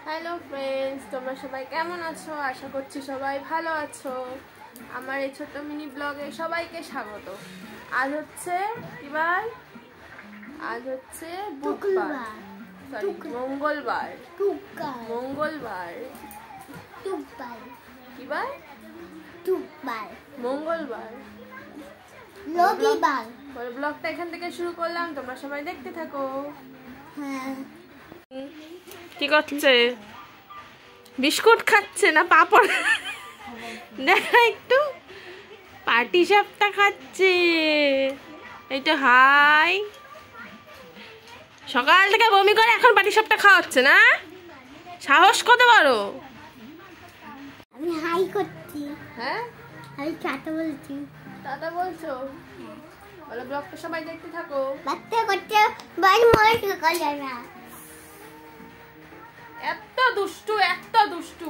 Hello friends, তোমরা সবাই কেমন আছো? আশা করছি সবাই ভালো আছো। আমার এই ছোট্ট মিনি ব্লগে সবাইকে স্বাগত। আজ হচ্ছে কি বার? আজ হচ্ছে বুধবার, সরি মঙ্গলবার। মঙ্গলবার কি বার? মঙ্গলবার। ব্লগটা এখান থেকে শুরু করলাম, তোমরা সবাই দেখতে থাকো। কি করছে? বিস্কুট খাচ্ছে না পাপড়? দেখা একটু, পাটি সাপটা খাচ্ছে। এইটা হাই, সকাল থেকে বমি করে এখন পাটি সাপটা খাওয়া হচ্ছে না? সাহস কত বড়! আমি হাই করছি। হ্যাঁ, আমি টাটা বলছি। টাটা বলছো? বলো ব্লগটা সবাই দেখতে থাকো। বাচ্চা করতে বাড়ি মরে করে না। এত দুষ্টু, এত দুষ্টু।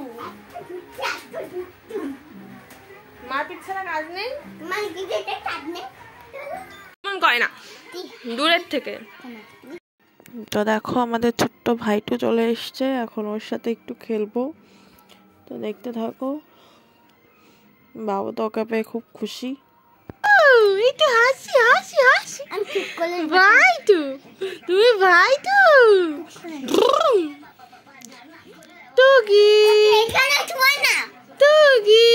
মারপিট ছাড়া কাজ নেই। মানে দিদিতে কাজ নেই। মন করে না দূরের থেকে। তো দেখো আমাদের ছোট্ট ভাইটু চলে এসছে, এখন ওর সাথে একটু খেলবো। তো দেখতে থাকো। বাবু তো ওকে পেয়ে খুব খুশি। একটু হাসি হাসি হাসি। আমি চুপ করে ভাইটু, তুমি ভাইটু। টুকি এখানে ছুঁয় না। টুকি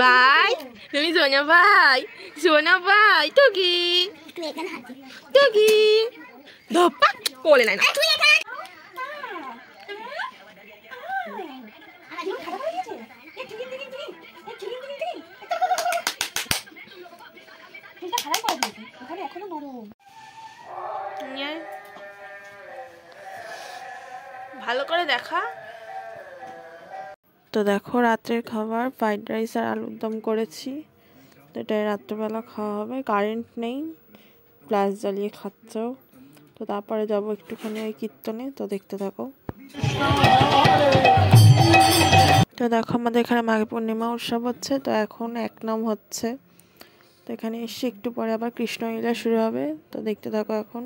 ভাই, তুমি সোনা ভাই, সোনা ভাই। টুকি তুই এখানে হাসি। টুকি ধপ্পা কোলে নাই না। তুই এখানে ভালো করে দেখা। তো দেখো রাত্রের খাবার ফ্রাইড রাইস আর আলুর দম করেছি। তো এটাই রাত্রেবেলা খাওয়া হবে। কারেন্ট নেই, প্লাস জ্বালিয়ে খাচ্ছেও। তো তারপরে যাবো একটুখানি ওই কীর্তনে। তো দেখতে থাকো। তো দেখো আমাদের এখানে মাঘী পূর্ণিমা উৎসব হচ্ছে। তো এখন এক নাম হচ্ছে। তো এখানে এসে একটু পরে আবার কৃষ্ণলীলা শুরু হবে। তো দেখতে থাকো এখন।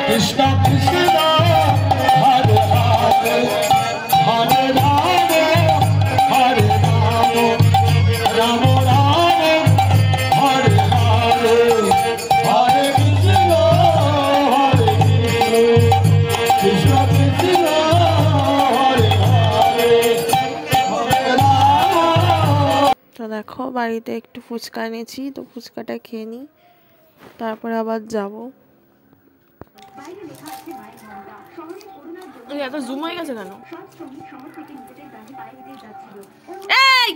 Krishna Krishna Hare Hare Hare Rama Hare Rama Rama Rama Hare Hare Hare Krishna Hare Krishna Krishna Krishna Hare Hare Hare Rama। তো দেখো বাড়িতে একটু ফুচকা এনেছি, তো ফুচকাটা খেয়ে নিই, তারপরে আবার যাবো। এত জুম হয়ে গেছে কেন? এই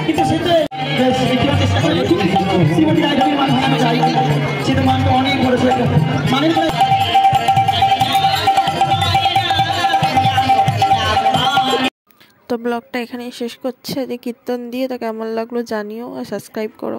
কিন্তু সে তো চেষ্টা করে শ্রীমতী রায়চৌধুরীর মান ভাঙানো যায়, সে তো মানটা অনেক করেছে মানের করে। তো ব্লগটা এখানেই শেষ করছে। যে কীর্তন দিয়ে তো কেমন লাগলো জানিও আর সাবস্ক্রাইব করো।